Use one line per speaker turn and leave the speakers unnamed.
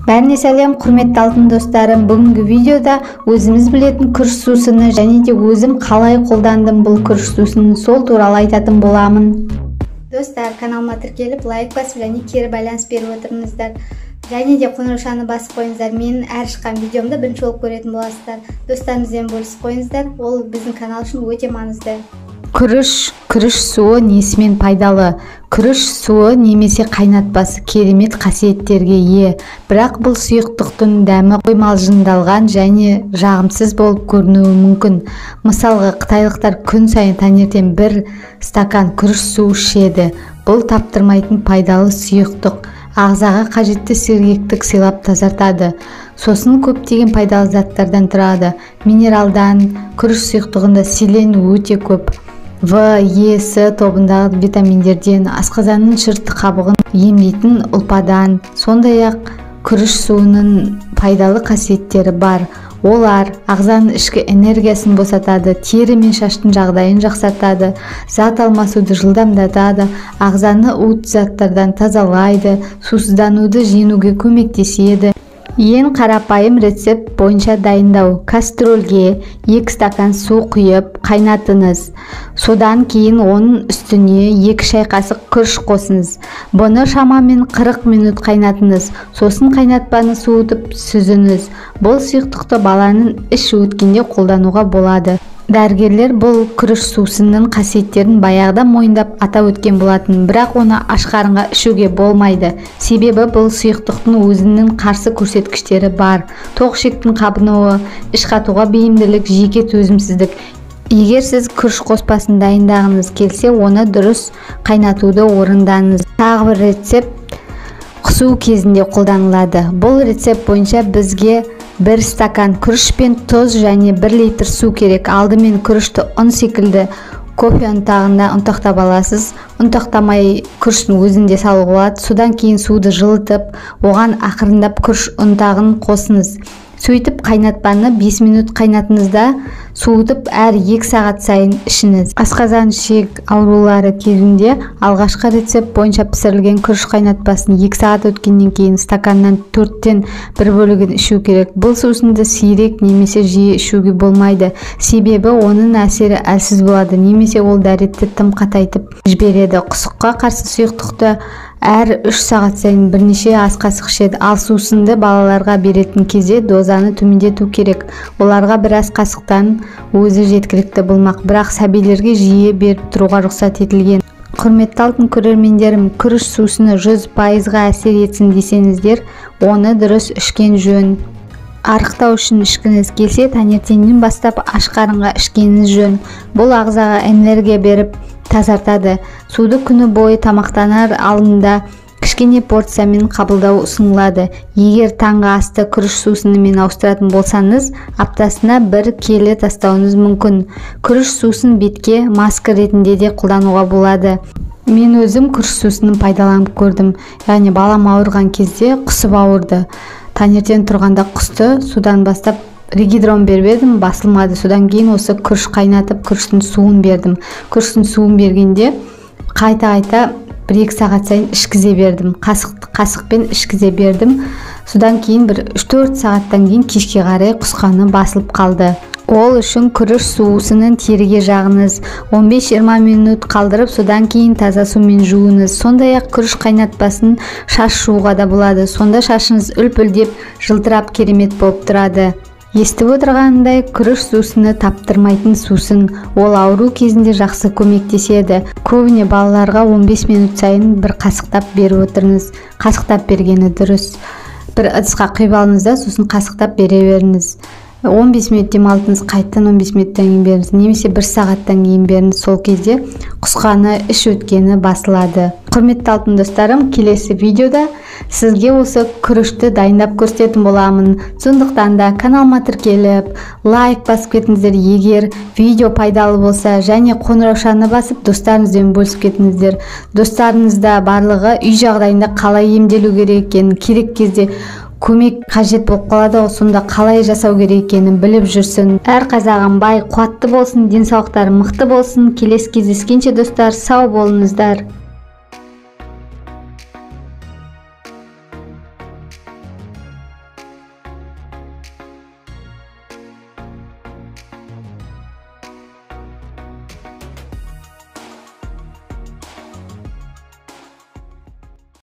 Бәріне сәлем, құрметті алтын достарым. Бүгінгі видеода өзіміз білетін күріш сусыны және де өзім қалай қолдандым бұл күріш сусынын сол туралы айтатын боламын. Достар, каналыма тіркеліп, лайк басып және кері байланыс беріп отырыңыздар. Және де қоңыраушаны басып қойыңыздар. Менің әр шыққан видеомда бірінші болып көретін боласыздар. Достарыңызбен бөлісіп қойыңыздар. Ол біздің канал үшін өте маңызды. Күріш суы несімен пайдалы? Күріш суы немесе қайнатпасы керемет қасиеттерге ие, бірақ бұл сұйықтықтың дәмі қоймалжыңдалған және жағымсыз болып көрінуі мүмкін. Мысалға, қытайлықтар күн сайын таңертең бір стакан күріш суы ішеді. Бұл таптырмайтын пайдалы сұйықтық, ағзаға қажетті сергектік сыйлап тазартады. Сосын көптеген пайдалы заттардан тұрады. Минералдан, күріш сұйықтығында селен өте көп. В, Е, С тобындағы витаминдерден, асқазанның шырты қабығын емдейтін ұлпадан, сондай-ақ күріш суының пайдалы қасиеттері бар. Олар ағзаның ішкі энергиясын босатады, тері мен шаштың жағдайын жақсартады, зат алмасуды жылдамдатады, ағзаны уыт заттардан тазалайды, сусыздануды жеңуге көмектеседі. Ең қарапайым рецепт бойынша дайындау. Кастрөлге 2 стакан су құйып қайнатыңыз. Содан кейін оның үстіне 2 шай қасық күріш қосыңыз. Бұны шамамен 40 минут қайнатыңыз. Сосын қайнатпаны суытып сүзіңіз. Бұл сұйықтықты баланың іш өткенде қолдануға болады. Дәрігерлер бұл күріш сусынның қасиеттерін баяғыда мойындап атап өткен болатын, бірақ оны аш қарынға ішуге болмайды. Себебі бұл сұйықтықтың өзінің қарсы көрсеткіштері бар. Тоқ ішектің қабынуы, іш қатуға бейімділік, жеке төзімсіздік. Егер сіз күріш қоспасын дайындағыңыз келсе, оны дұрыс қайнатуды орындаңыз. Тағы бір рецепт құсу кезінде қолданылады. Бұл рецепт бойынша бізге 1 стакан күріш пен тұз және 1 литр су керек. Алдымен күрішті ұн секілді кофе ұнтағында ұнтақтап аласыз. Ұнтақтамай күріштің өзінде салуға болады. Содан кейін суды жылытып, оған ақырындап күріш ұнтағын қосыңыз. Сөйтіп қайнатпаны 5 минут қайнатыңызда, суытып әр 2 сағат сайын ішіңіз. Асқазан ішек аурулары кезінде алғашқы рецепт бойынша пісірілген күріш қайнатпасын 2 сағат өткеннен кейін стаканнан 4-тен 1 бөлігін ішу керек. Бұл сусынды сирек немесе жиі ішуге болмайды, себебі оның әсері әлсіз болады, немесе ол дәретті тым қатайтып жібереді. Құсыққа қарсы сұйықтықты әр 3 сағат сайын бірнеше ас қасық ішеді. Ал сусынды балаларға беретін кезде дозаны төмендету керек. Оларға 1 ас қасықтан өзі жеткілікті болмақ, бірақ сәбилерге жиі беріп тұруға рұқсат етілген. Құрметті алтын көрермендерім, күріш сусыны 100%-ға әсер етсін десеңіздер, оны дұрыс ішкен жөн. Арықтау үшін ішкіңіз келсе, таңертеңнен бастап аш қарынға ішкеніңіз жөн. Бұл ағзаға энергия беріп тазартады. Суды күні бойы тамақтанар алдында кішкене порциямен қабылдау ұсынылады. Егер таңғы асты күріш сусынымен ауыстыратын болсаңыз, аптасына 1 келі тастауыңыз мүмкін. Күріш сусын бетке маска ретінде де қолдануға болады. Мен өзім күріш сусынын пайдаланып көрдім. Яғни балам ауырған кезде құсып ауырды. Таңертең тұрғанда құсты, судан бастап регидрон бердім, басылмады. Содан кейін осы күріш қайнатып, күріштің суын бердім. Күріштің суын бергенде қайта 1-2 сағат сайын ішкізе бердім. Қасықпен ішкізе бердім. Содан кейін 3-4 сағаттан кейін кешке қарай құсқаны басылып қалды. Ол үшін күріш сусынын теріге жағыңыз. 15-20 минут қалдырып, содан кейін таза сумен жуыңыз. Сондай-ақ күріш қайнатпасын шаш жууға да болады. Сонда шашыңыз үлпілдеп, жылтырап керемет болып тұрады. Естіп отырғандай, күріш сусыны таптырмайтын сусын. Ол ауру кезінде жақсы көмектеседі. Көбіне балаларға 15 минут сайын 1 қасықтап беріп отырыңыз. Қасықтап бергені дұрыс. Бір ыдысқа құйып алыңыз да, сосын қасықтап бере беріңіз. 15 минут демалтыңыз, қайттан 15 минуттан кейін беріңіз, немесе 1 сағаттан кейін беріңіз. Сол кезде құсқаны, іш өткені басылады. Құрметті алтын достарым, келесі видеода сізге осы күрішті дайындап көрсететін боламын. Сондықтан да каналыма тіркеліп, лайк басып кетіңіздер егер видео пайдалы болса, және қоңыраушаны басып достарыңызбен бөлісіп кетіңіздер. Достарыңызда барлығы үй жағдайында қалай емделу керек екенін, керек кезде көмек қажет болып қалады, сонда қалай жасау керек екенін біліп жүрсін. Әр қазағым бай, қуатты болсын, денсаулықтары мықты болсын. Келесі кездескенше достар, сау болыңыздар.